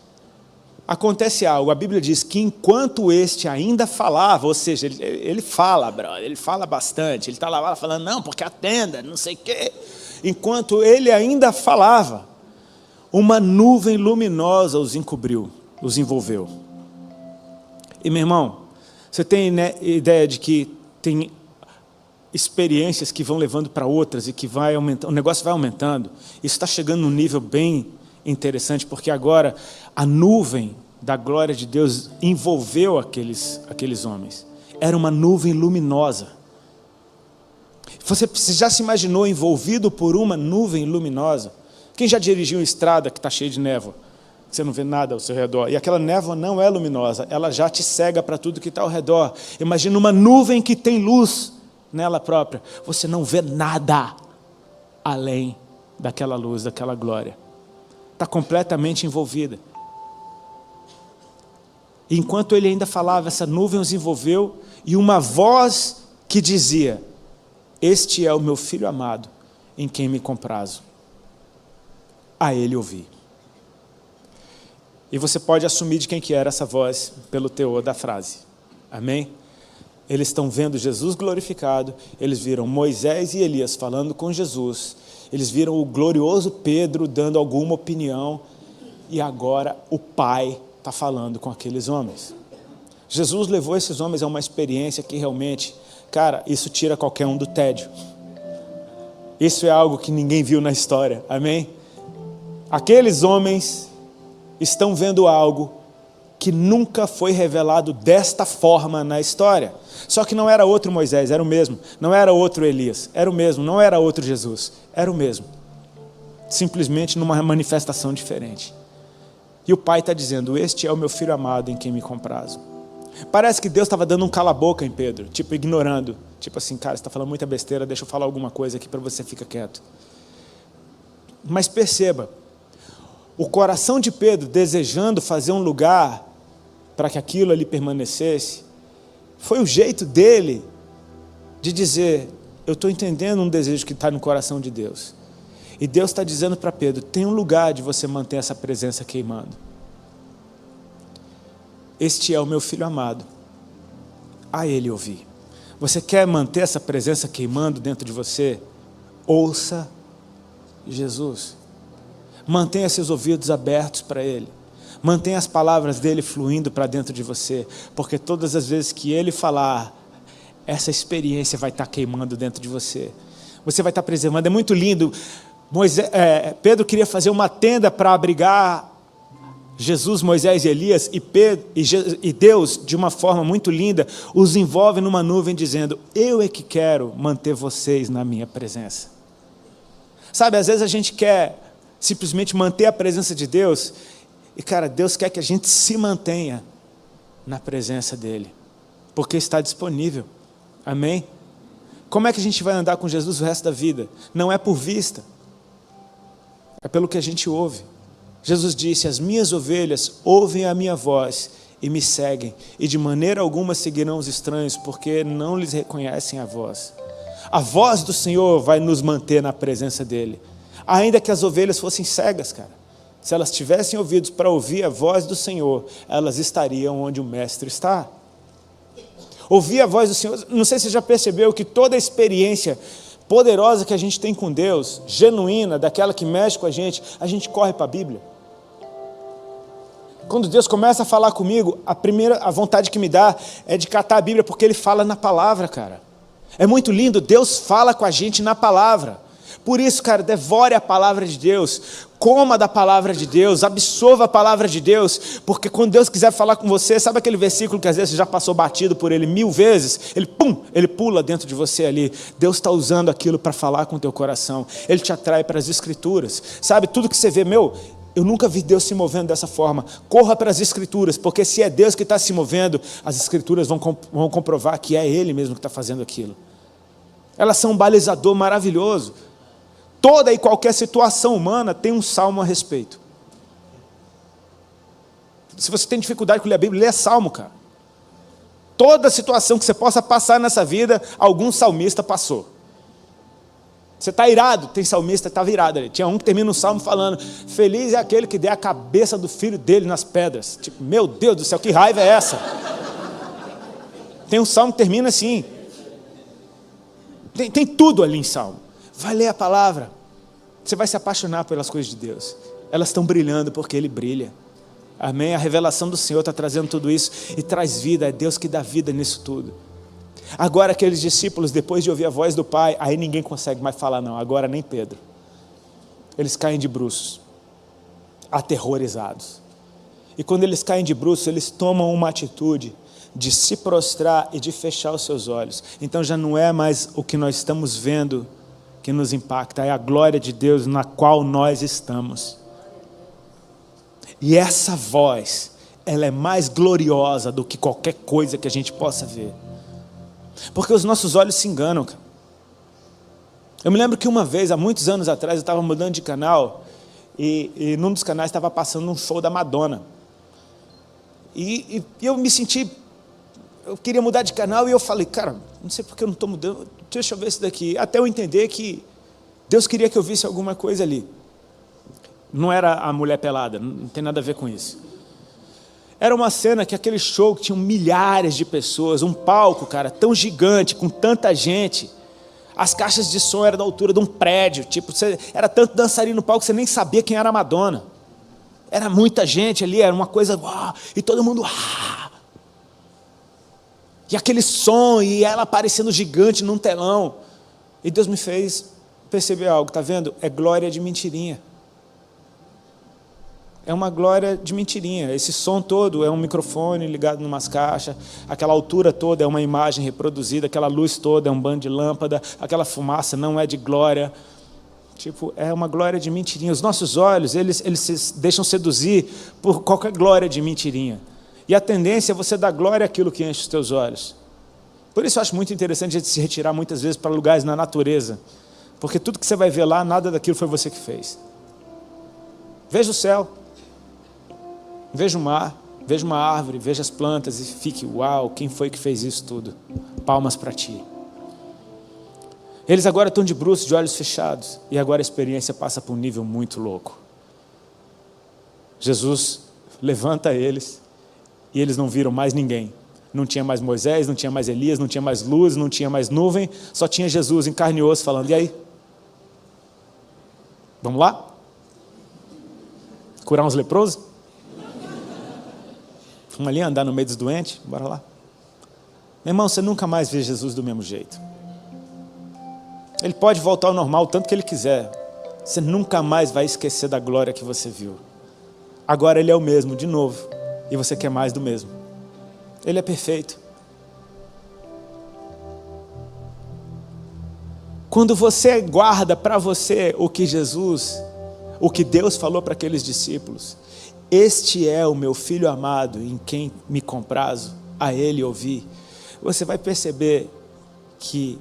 acontece algo. A Bíblia diz que enquanto este ainda falava, ou seja, ele fala, brother, ele fala bastante, ele está lá falando, não, porque a tenda, não sei o quê. Enquanto ele ainda falava, uma nuvem luminosa os encobriu, os envolveu. E meu irmão, você tem, né, ideia de que tem experiências que vão levando para outras e que vai aumentando, o negócio vai aumentando. Isso está chegando num nível bem interessante, porque agora a nuvem da glória de Deus envolveu aqueles homens. Era uma nuvem luminosa. Você já se imaginou envolvido por uma nuvem luminosa? Quem já dirigiu uma estrada que está cheia de névoa? Você não vê nada ao seu redor. E aquela névoa não é luminosa, ela já te cega para tudo que está ao redor. Imagina uma nuvem que tem luz nela própria. Você não vê nada além daquela luz, daquela glória. Está completamente envolvida. E enquanto ele ainda falava, essa nuvem os envolveu, e uma voz que dizia: este é o meu filho amado, em quem me comprazo. A ele ouvi. E você pode assumir de quem que era essa voz pelo teor da frase. Amém? Eles estão vendo Jesus glorificado, eles viram Moisés e Elias falando com Jesus, eles viram o glorioso Pedro dando alguma opinião, e agora o Pai está falando com aqueles homens. Jesus levou esses homens a uma experiência que realmente, cara, isso tira qualquer um do tédio. Isso é algo que ninguém viu na história, amém? Aqueles homens estão vendo algo que nunca foi revelado desta forma na história. Só que não era outro Moisés, era o mesmo. Não era outro Elias, era o mesmo. Não era outro Jesus, era o mesmo. Simplesmente numa manifestação diferente. E o Pai está dizendo: este é o meu filho amado em quem me comprazo. Parece que Deus estava dando um cala-boca em Pedro, tipo ignorando. Tipo assim, cara, você está falando muita besteira, deixa eu falar alguma coisa aqui para você ficar quieto. Mas perceba, o coração de Pedro desejando fazer um lugar para que aquilo ali permanecesse, foi o jeito dele de dizer: eu estou entendendo um desejo que está no coração de Deus. E Deus está dizendo para Pedro: tem um lugar de você manter essa presença queimando. Este é o meu filho amado, a ele ouvi. Você quer manter essa presença queimando dentro de você? Ouça Jesus. Mantenha seus ouvidos abertos para Ele. Mantenha as palavras dEle fluindo para dentro de você, porque todas as vezes que Ele falar, essa experiência vai estar queimando dentro de você. Você vai estar preservando. É muito lindo. Pedro queria fazer uma tenda para abrigar Jesus, Moisés e Elias, e Deus, de uma forma muito linda, os envolve numa nuvem dizendo: eu é que quero manter vocês na minha presença. Sabe, às vezes a gente quer simplesmente manter a presença de Deus, e cara, Deus quer que a gente se mantenha na presença dEle, porque está disponível. Amém? Como é que a gente vai andar com Jesus o resto da vida? Não é por vista, é pelo que a gente ouve. Jesus disse: as minhas ovelhas ouvem a minha voz e me seguem, e de maneira alguma seguirão os estranhos, porque não lhes reconhecem a voz. A voz do Senhor vai nos manter na presença dEle. Ainda que as ovelhas fossem cegas, cara, se elas tivessem ouvidos para ouvir a voz do Senhor, elas estariam onde o Mestre está. Ouvir a voz do Senhor, não sei se você já percebeu que toda a experiência poderosa que a gente tem com Deus, genuína, daquela que mexe com a gente corre para a Bíblia. Quando Deus começa a falar comigo, a vontade que me dá é de catar a Bíblia, porque Ele fala na palavra, cara. É muito lindo, Deus fala com a gente na palavra. Por isso, cara, devore a palavra de Deus, coma da palavra de Deus, absorva a palavra de Deus, porque quando Deus quiser falar com você, sabe aquele versículo que às vezes você já passou batido por ele 1000 vezes? Ele pula dentro de você ali. Deus está usando aquilo para falar com o teu coração. Ele te atrai para as Escrituras. Sabe, tudo que você vê, eu nunca vi Deus se movendo dessa forma. Corra para as Escrituras, porque se é Deus que está se movendo, as Escrituras vão comprovar que é Ele mesmo que está fazendo aquilo. Elas são um balizador maravilhoso. Toda e qualquer situação humana tem um salmo a respeito. Se você tem dificuldade com ler a Bíblia, lê salmo, cara. Toda situação que você possa passar nessa vida, algum salmista passou. Você está irado, tem salmista que estava irado ali. Tinha um que termina um salmo falando: feliz é aquele que der a cabeça do filho dele nas pedras. Tipo, meu Deus do céu, que raiva é essa? Tem um salmo que termina assim. Tem tudo ali em salmo. Vai ler a palavra. Você vai se apaixonar pelas coisas de Deus. Elas estão brilhando porque Ele brilha. Amém? A revelação do Senhor está trazendo tudo isso e traz vida. É Deus que dá vida nisso tudo. Agora aqueles discípulos, depois de ouvir a voz do Pai, aí ninguém consegue mais falar não. Agora nem Pedro. Eles caem de bruços, aterrorizados. E quando eles caem de bruços, eles tomam uma atitude de se prostrar e de fechar os seus olhos. Então já não é mais o que nós estamos vendo que nos impacta, é a glória de Deus na qual nós estamos. E essa voz, ela é mais gloriosa do que qualquer coisa que a gente possa ver. Porque os nossos olhos se enganam, cara. Eu me lembro que uma vez, há muitos anos atrás, eu estava mudando de canal e num dos canais estava passando um show da Madonna. E eu me senti eu queria mudar de canal e eu falei, cara, não sei porque eu não estou mudando, deixa eu ver isso daqui. Até eu entender que Deus queria que eu visse alguma coisa ali. Não era a mulher pelada, não tem nada a ver com isso. Era uma cena que aquele show que tinha milhares de pessoas, um palco, cara, tão gigante, com tanta gente. As caixas de som eram da altura de um prédio, tipo, era tanto dançarino no palco que você nem sabia quem era a Madonna. Era muita gente ali, era uma coisa, uau, e todo mundo, uau. E aquele som, e ela aparecendo gigante num telão. E Deus me fez perceber algo, tá vendo? É glória de mentirinha. É uma glória de mentirinha. Esse som todo é um microfone ligado em umas caixas, aquela altura toda é uma imagem reproduzida, aquela luz toda é um bando de lâmpada, aquela fumaça não é de glória. Tipo, é uma glória de mentirinha. Os nossos olhos, eles se deixam seduzir por qualquer glória de mentirinha. E a tendência é você dar glória àquilo que enche os teus olhos. Por isso eu acho muito interessante a gente se retirar muitas vezes para lugares na natureza, porque tudo que você vai ver lá, nada daquilo foi você que fez. Veja o céu. Veja o mar, veja uma árvore, veja as plantas e fique, uau, quem foi que fez isso tudo? Palmas para ti. Eles agora estão de bruços, de olhos fechados, e agora a experiência passa para um nível muito louco. Jesus levanta eles, e eles não viram mais ninguém. Não tinha mais Moisés, não tinha mais Elias, não tinha mais luz, não tinha mais nuvem, só tinha Jesus em carne e osso falando, e aí? Vamos lá? Curar uns leprosos? Vamos ali andar no meio dos doentes? Bora lá. Meu irmão, você nunca mais vê Jesus do mesmo jeito. Ele pode voltar ao normal o tanto que ele quiser. Você nunca mais vai esquecer da glória que você viu. Agora ele é o mesmo, de novo. E você quer mais do mesmo. Ele é perfeito. Quando você guarda para você o que Deus falou para aqueles discípulos, este é o meu filho amado, em quem me comprazo, a ele ouvi. Você vai perceber que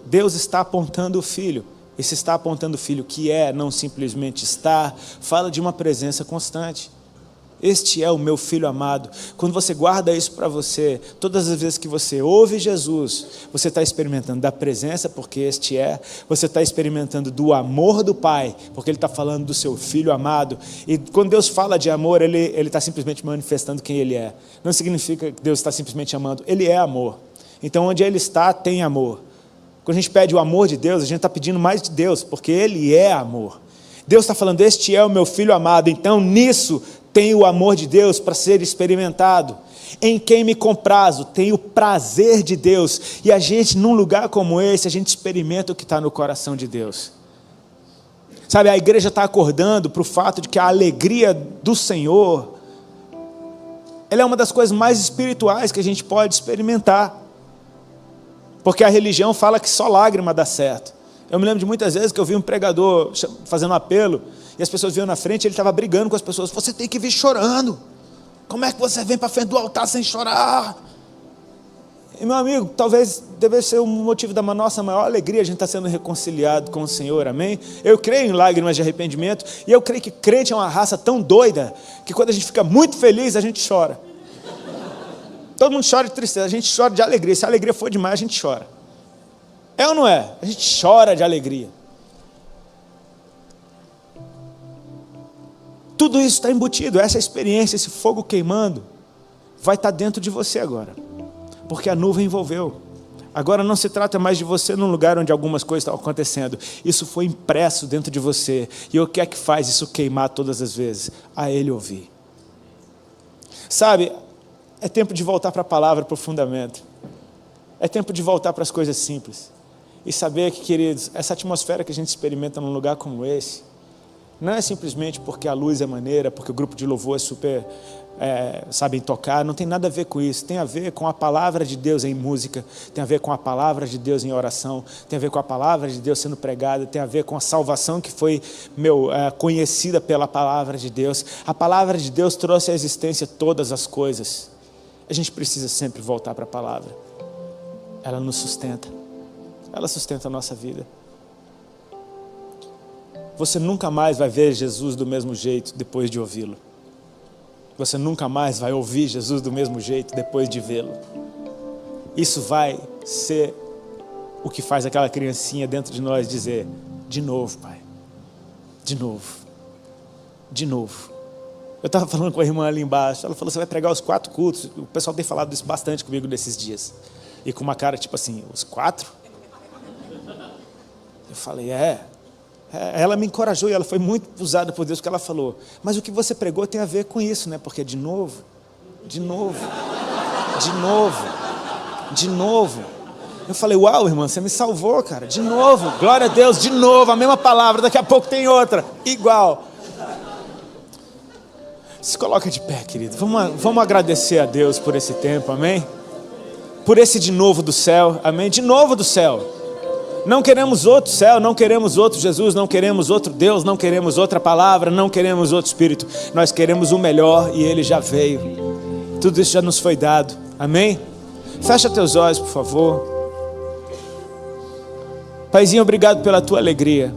Deus está apontando o Filho. E se está apontando o Filho que é, não simplesmente está, fala de uma presença constante. Este é o meu filho amado. Quando você guarda isso para você, todas as vezes que você ouve Jesus, você está experimentando da presença, porque este é. Você está experimentando do amor do Pai, porque Ele está falando do seu filho amado. E quando Deus fala de amor, Ele está simplesmente manifestando quem Ele é. Não significa que Deus está simplesmente amando. Ele é amor. Então onde Ele está, tem amor. Quando a gente pede o amor de Deus, a gente está pedindo mais de Deus, porque Ele é amor. Deus está falando, este é o meu filho amado. Então nisso tem o amor de Deus para ser experimentado. Em quem me comprazo, tem o prazer de Deus. E a gente, num lugar como esse, a gente experimenta o que está no coração de Deus. Sabe, a igreja está acordando para o fato de que a alegria do Senhor, ela é uma das coisas mais espirituais que a gente pode experimentar. Porque a religião fala que só lágrima dá certo. Eu me lembro de muitas vezes que eu vi um pregador fazendo um apelo, e as pessoas vinham na frente, ele estava brigando com as pessoas, você tem que vir chorando, como é que você vem para frente do altar sem chorar? E meu amigo, talvez deve ser o motivo da nossa maior alegria, a gente está sendo reconciliado com o Senhor, amém? Eu creio em lágrimas de arrependimento, e eu creio que crente é uma raça tão doida, que quando a gente fica muito feliz, a gente chora. Todo mundo chora de tristeza, a gente chora de alegria, se a alegria for demais, a gente chora. É ou não é? A gente chora de alegria. Tudo isso está embutido, essa experiência, esse fogo queimando, vai estar dentro de você agora. Porque a nuvem envolveu. Agora não se trata mais de você num lugar onde algumas coisas estão acontecendo. Isso foi impresso dentro de você. E o que é que faz isso queimar todas as vezes? A Ele ouvir. Sabe, é tempo de voltar para a palavra, para o fundamento. É tempo de voltar para as coisas simples. E saber que, queridos, essa atmosfera que a gente experimenta num lugar como esse, não é simplesmente porque a luz é maneira, porque o grupo de louvor é super, sabem tocar, não tem nada a ver com isso, tem a ver com a palavra de Deus em música, tem a ver com a palavra de Deus em oração, tem a ver com a palavra de Deus sendo pregada, tem a ver com a salvação que foi, conhecida pela palavra de Deus. A palavra de Deus trouxe à existência todas as coisas. A gente precisa sempre voltar para a palavra. Ela nos sustenta. Ela sustenta a nossa vida. Você nunca mais vai ver Jesus do mesmo jeito depois de ouvi-lo. Você nunca mais vai ouvir Jesus do mesmo jeito depois de vê-lo. Isso vai ser o que faz aquela criancinha dentro de nós dizer: de novo, Pai, de novo, de novo. Eu estava falando com a irmã ali embaixo, ela falou: você vai pregar os 4 cultos? O pessoal tem falado isso bastante comigo nesses dias. E com uma cara tipo assim: os 4? Eu falei: Ela me encorajou e ela foi muito usada por Deus, porque ela falou: mas o que você pregou tem a ver com isso, né? Porque de novo, de novo, de novo, de novo. Eu falei: uau, irmã, você me salvou, cara. De novo, glória a Deus, de novo, a mesma palavra, daqui a pouco tem outra, igual. Se coloca de pé, querido. Vamos agradecer a Deus por esse tempo, amém? Por esse de novo do céu, amém? De novo do céu. Não queremos outro céu, não queremos outro Jesus, não queremos outro Deus, não queremos outra palavra, não queremos outro Espírito. Nós queremos o melhor e Ele já veio. Tudo isso já nos foi dado, amém? Fecha teus olhos, por favor. Paizinho, obrigado pela tua alegria.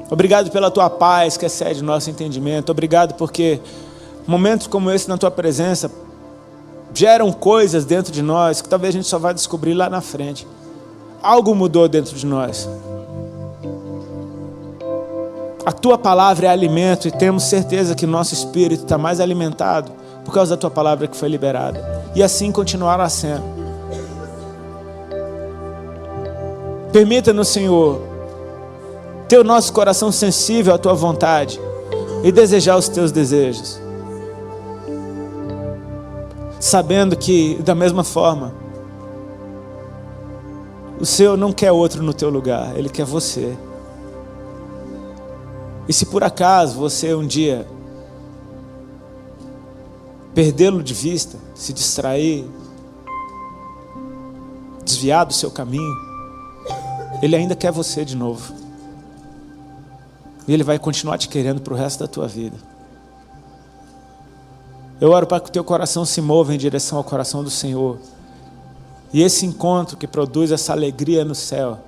Obrigado pela tua paz que excede o nosso entendimento. Obrigado porque momentos como esse na tua presença geram coisas dentro de nós que talvez a gente só vai descobrir lá na frente. Algo mudou dentro de nós. A tua palavra é alimento e temos certeza que nosso espírito está mais alimentado por causa da tua palavra que foi liberada. E assim continuará sendo. Permita-nos, Senhor, ter o nosso coração sensível à tua vontade e desejar os teus desejos. Sabendo que, da mesma forma, o Senhor não quer outro no teu lugar, Ele quer você. E se por acaso você um dia perdê-lo de vista, se distrair, desviar do seu caminho, Ele ainda quer você de novo. E Ele vai continuar te querendo para o resto da tua vida. Eu oro para que o teu coração se mova em direção ao coração do Senhor. E esse encontro que produz essa alegria no céu,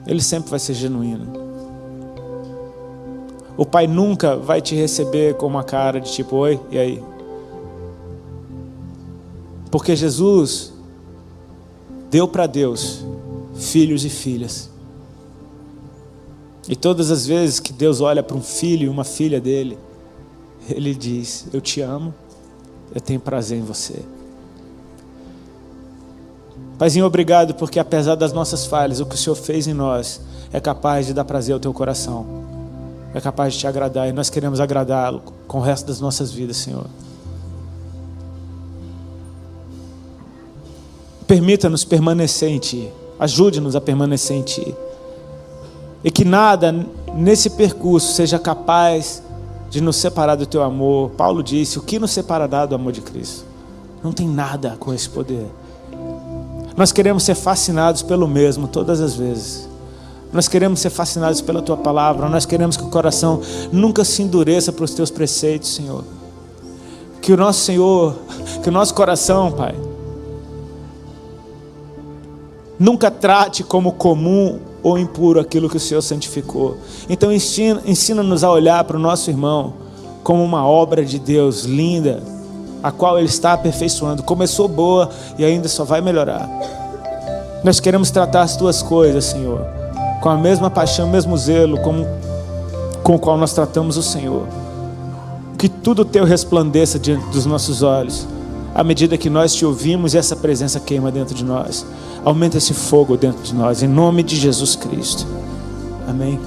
ele sempre vai ser genuíno. O Pai nunca vai te receber com uma cara de tipo: oi, e aí? Porque Jesus deu para Deus filhos e filhas. E todas as vezes que Deus olha para um filho e uma filha dele, Ele diz: eu te amo, eu tenho prazer em você. Paizinho, obrigado porque apesar das nossas falhas, o que o Senhor fez em nós é capaz de dar prazer ao teu coração. É capaz de te agradar e nós queremos agradá-lo com o resto das nossas vidas, Senhor. Permita-nos permanecer em Ti. Ajude-nos a permanecer em Ti. E que nada nesse percurso seja capaz de nos separar do Teu amor. Paulo disse: o que nos separará do amor de Cristo? Não tem nada com esse poder. Nós queremos ser fascinados pelo mesmo todas as vezes. Nós queremos ser fascinados pela Tua palavra. Nós queremos que o coração nunca se endureça para os Teus preceitos, Senhor. Que o nosso Senhor, que o nosso coração, Pai, nunca trate como comum ou impuro aquilo que o Senhor santificou. Então ensina-nos a olhar para o nosso irmão como uma obra de Deus linda, a qual Ele está aperfeiçoando. Começou boa e ainda só vai melhorar. Nós queremos tratar as Tuas coisas, Senhor, com a mesma paixão, mesmo zelo com o qual nós tratamos o Senhor. Que tudo Teu resplandeça diante dos nossos olhos, à medida que nós Te ouvimos e essa presença queima dentro de nós. Aumenta esse fogo dentro de nós, em nome de Jesus Cristo. Amém.